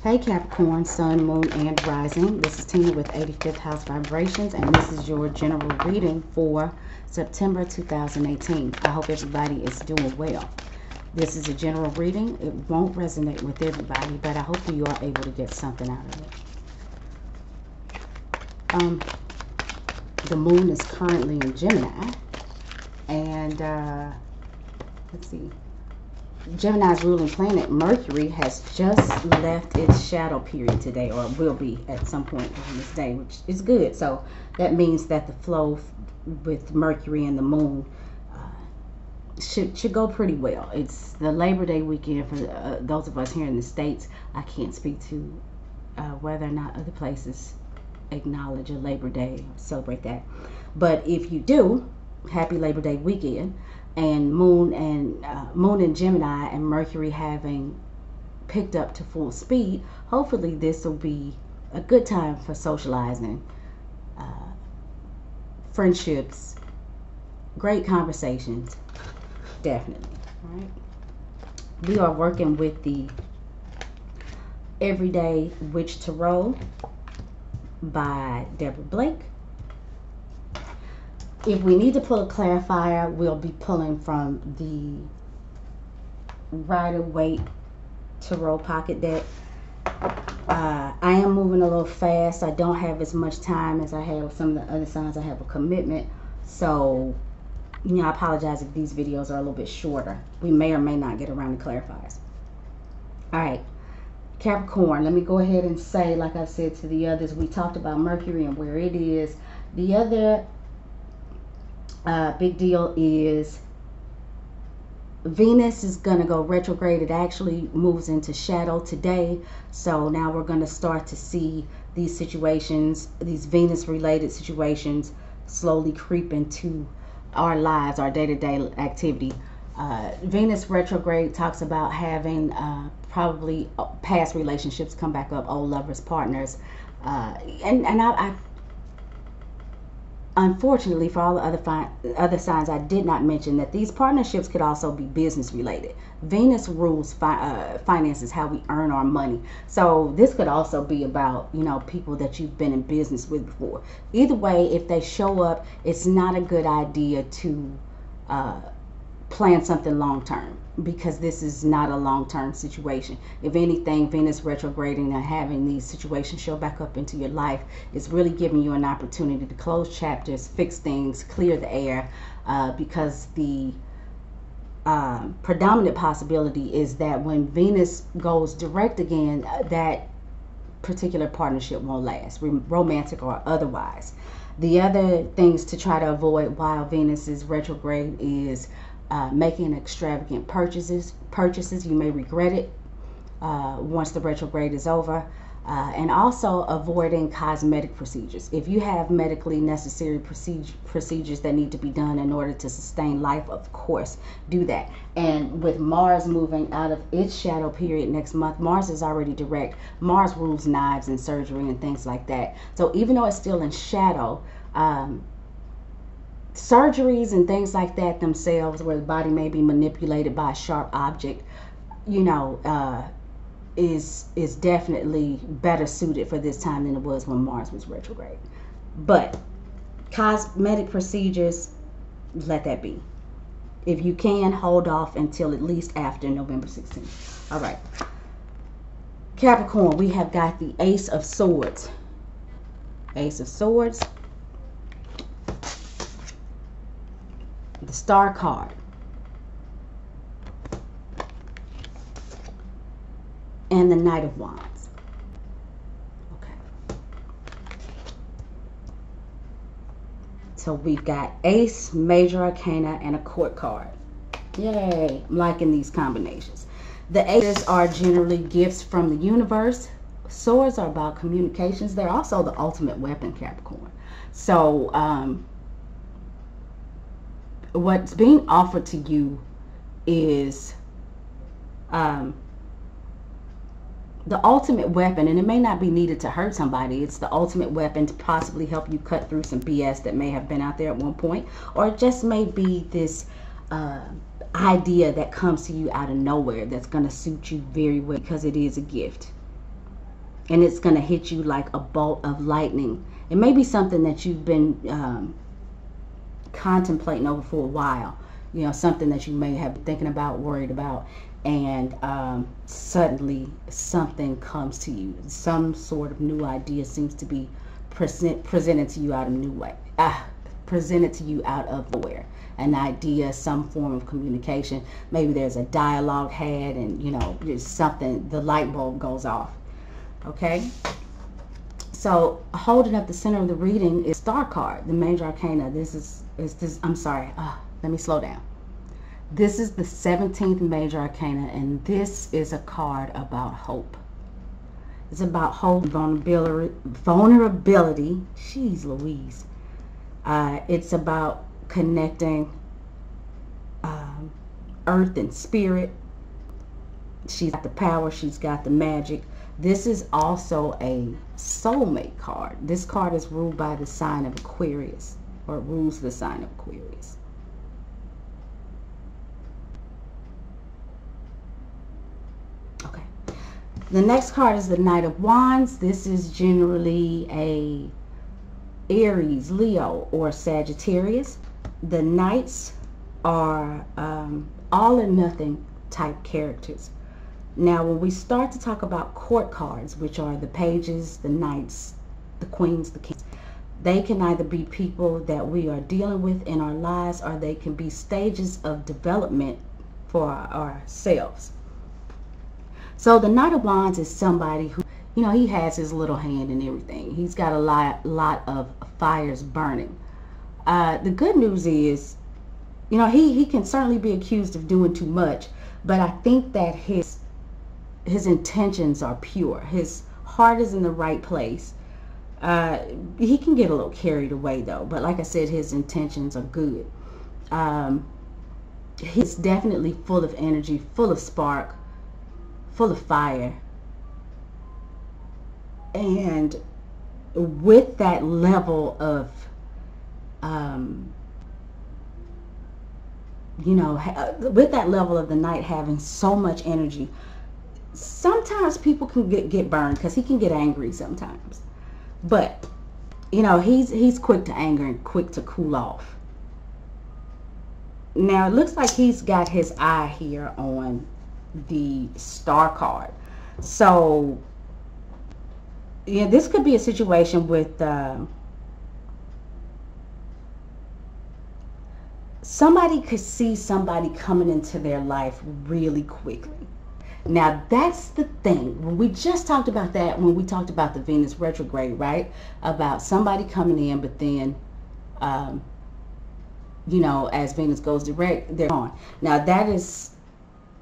Hey Capricorn, Sun, Moon, and Rising. This is Tina with 85th House Vibrations, and this is your general reading for September 2018. I hope everybody is doing well. This is a general reading. It won't resonate with everybody, but I hope you are able to get something out of it. The moon is currently in Gemini, and let's see. Gemini's ruling planet, Mercury, has just left its shadow period today, or will be at some point during this day, which is good. So that means that the flow with Mercury and the moon should go pretty well. It's the Labor Day weekend for those of us here in the States. I can't speak to whether or not other places acknowledge a Labor Day or celebrate that. But if you do, happy Labor Day weekend. And Moon in Gemini and Mercury having picked up to full speed, hopefully this will be a good time for socializing, friendships, great conversations, definitely. All right. We are working with the Everyday Witch Tarot by Deborah Blake. If we need to pull a clarifier, we'll be pulling from the Rider-Waite Tarot Pocket Deck. I am moving a little fast. I don't have as much time as I have with some of the other signs. I have a commitment. So, I apologize if these videos are a little bit shorter. We may or may not get around to clarifiers. All right. Capricorn, let me go ahead and say, like I said to the others, we talked about Mercury and where it is. The other big deal is Venus is going to go retrograde. It actually moves into shadow today. So now we're going to start to see these situations, these Venus related situations, slowly creep into our lives, our day-to-day activity. Venus retrograde talks about having probably past relationships come back up, old lovers, partners, and I unfortunately, for all the other signs, I did not mention that these partnerships could also be business related. Venus rules finances, how we earn our money. So this could also be about, people that you've been in business with before. Either way, if they show up, it's not a good idea to plan something long term, because this is not a long-term situation. If anything, Venus retrograding and having these situations show back up into your life is really giving you an opportunity to close chapters, fix things, clear the air, because the predominant possibility is that when Venus goes direct again, that particular partnership won't last, romantic or otherwise. The other things to try to avoid while Venus is retrograde is making extravagant purchases. You may regret it once the retrograde is over. And also avoiding cosmetic procedures. If you have medically necessary procedures that need to be done in order to sustain life, of course, do that. And with Mars moving out of its shadow period next month, Mars is already direct. Mars rules knives and surgery and things like that. So even though it's still in shadow, surgeries and things like that themselves, where the body may be manipulated by a sharp object, is definitely better suited for this time than it was when Mars was retrograde. But cosmetic procedures, let that be. If you can, hold off until at least after November 16th. All right. Capricorn, we have got the Ace of Swords. Ace of Swords. The Star card. And the Knight of Wands. Okay. So we've got Ace, Major Arcana, and a Court card. Yay! I'm liking these combinations. The Aces are generally gifts from the universe. Swords are about communications. They're also the ultimate weapon, Capricorn. So, what's being offered to you is the ultimate weapon, and it may not be needed to hurt somebody. It's the ultimate weapon to possibly help you cut through some BS that may have been out there at one point, or it just may be this idea that comes to you out of nowhere that's going to suit you very well because it is a gift. and it's going to hit you like a bolt of lightning. It may be something that you've been contemplating over for a while, you know, something that you may have been thinking about, worried about, and suddenly something comes to you. Some sort of new idea seems to be presented to you out of new way, presented to you out of nowhere. An idea, some form of communication. Maybe there's a dialogue had, and you know, there's something, the light bulb goes off. Okay, so holding up the center of the reading is Star card, the major arcana. This is I'm sorry, let me slow down. This is the 17th major arcana, and this is a card about hope. It's about hope, vulnerability. Jeez Louise. It's about connecting earth and spirit. She's got the power, she's got the magic. This is also a soulmate card. This card is ruled by the sign of Aquarius, or it rules the sign of Aquarius. Okay. The next card is the Knight of Wands. This is generally a Aries, Leo, or Sagittarius. The Knights are all or nothing type characters. Now, when we start to talk about court cards, which are the pages, the knights, the queens, the kings, they can either be people that we are dealing with in our lives, or they can be stages of development for ourselves. So the Knight of Wands is somebody who, you know, he has his little hand in everything. He's got a lot of fires burning. The good news is, you know, he can certainly be accused of doing too much, but I think that his intentions are pure. His heart is in the right place. He can get a little carried away though, but like I said, his intentions are good. He's definitely full of energy, full of spark, full of fire. And with that level of you know, with that level of the knight having so much energy, sometimes people can get burned, because he can get angry sometimes. But you know, he's quick to anger and quick to cool off. Now it looks like he's got his eye here on the Star card. So yeah, this could be a situation with somebody could see somebody coming into their life really quickly. Now that's the thing. When we just talked about that, when we talked about the Venus retrograde, right? About somebody coming in, but then, you know, as Venus goes direct, they're gone. Now that is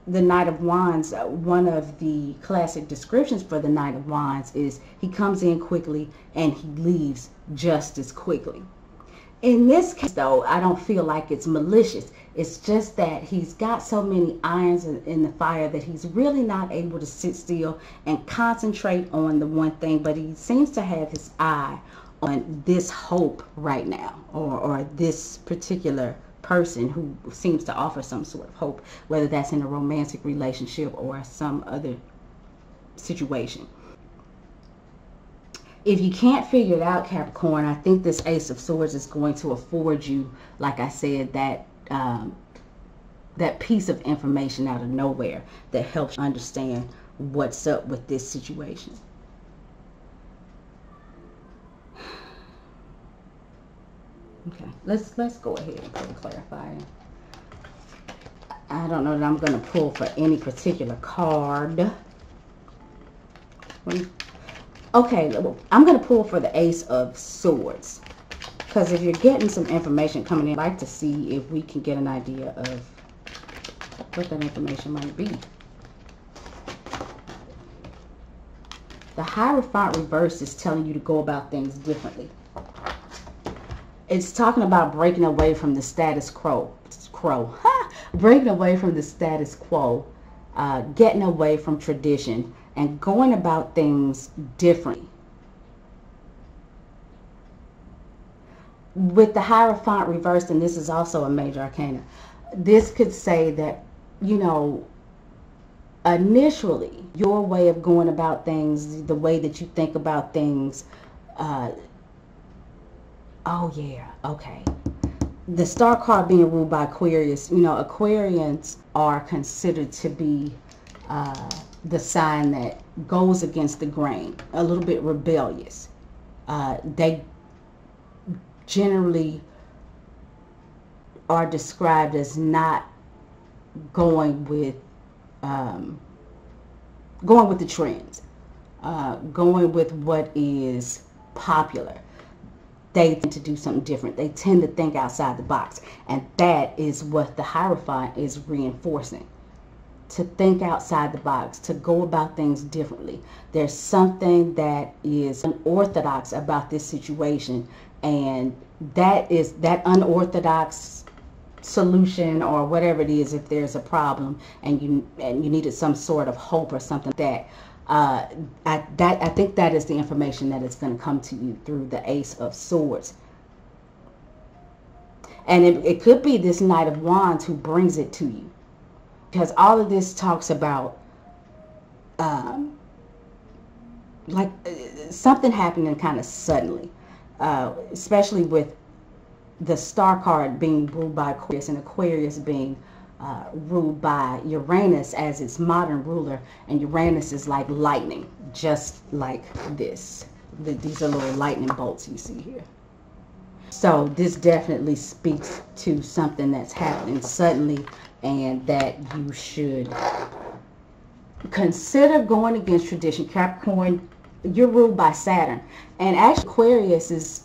the Knight of Wands. One of the classic descriptions for the Knight of Wands is he comes in quickly and he leaves just as quickly. In this case, though, I don't feel like it's malicious. It's just that he's got so many irons in the fire that he's really not able to sit still and concentrate on the one thing. But he seems to have his eye on this hope right now, or this particular person who seems to offer some sort of hope, whether that's in a romantic relationship or some other situation. If you can't figure it out, Capricorn, I think this Ace of Swords is going to afford you, like I said, that that piece of information out of nowhere that helps you understand what's up with this situation. Okay, let's go ahead and put a clarifier. I don't know that I'm going to pull for any particular card. Okay, I'm going to pull for the Ace of Swords, because if you're getting some information coming in, I'd like to see if we can get an idea of what that information might be. The Hierophant reverse is telling you to go about things differently. It's talking about breaking away from the status quo. Breaking away from the status quo, getting away from tradition, and going about things differently. With the Hierophant reversed, and this is also a major arcana, this could say that, you know, initially, your way of going about things, the way that you think about things, oh yeah, okay. The star card being ruled by Aquarius, you know, Aquarians are considered to be the sign that goes against the grain, a little bit rebellious. They generally are described as not going with the trends, going with what is popular. They tend to do something different. They tend to think outside the box, and that is what the Hierophant is reinforcing. To think outside the box, to go about things differently. There's something that is unorthodox about this situation, and that is that unorthodox solution, or whatever it is, if there's a problem and you needed some sort of hope or something like that. I think that is the information that is going to come to you through the Ace of Swords. And it could be this Knight of Wands who brings it to you. Because all of this talks about something happening kind of suddenly. Especially with the Star card being ruled by Aquarius, and Aquarius being ruled by Uranus as its modern ruler, and Uranus is like lightning, just like this. These are little lightning bolts you see here. So this definitely speaks to something that's happening suddenly, and that you should consider going against tradition. Capricorn, you're ruled by Saturn, and actually Aquarius is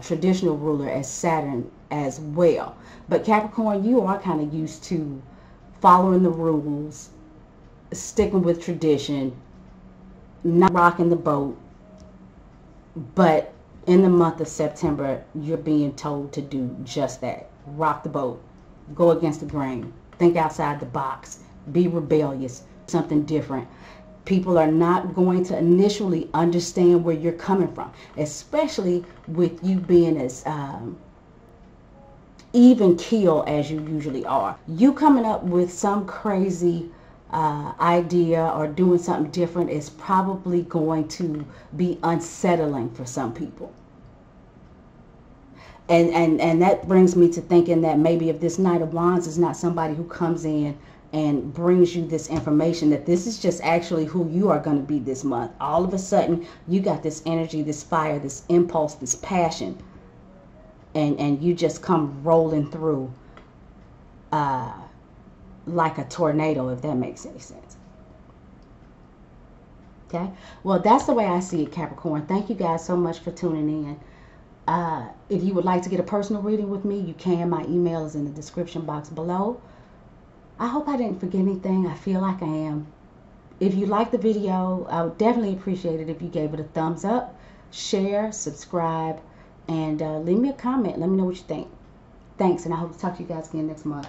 traditional ruler as Saturn as well. But Capricorn, you are kind of used to following the rules, sticking with tradition, not rocking the boat. But in the month of September, you're being told to do just that. Rock the boat, go against the grain, think outside the box, be rebellious, something different. People are not going to initially understand where you're coming from, especially with you being as even keel as you usually are. You coming up with some crazy idea or doing something different is probably going to be unsettling for some people. And that brings me to thinking that maybe if this Knight of Wands is not somebody who comes in and brings you this information, that this is just actually who you are going to be this month. All of a sudden, you got this energy, this fire, this impulse, this passion, and you just come rolling through like a tornado, if that makes any sense. Okay, well, that's the way I see it, Capricorn. Thank you guys so much for tuning in. If you would like to get a personal reading with me, you can. My email is in the description box below. I hope I didn't forget anything. I feel like I am. If you like the video, I would definitely appreciate it if you gave it a thumbs up, share, subscribe, and leave me a comment. Let me know what you think. Thanks, and I hope to talk to you guys again next month.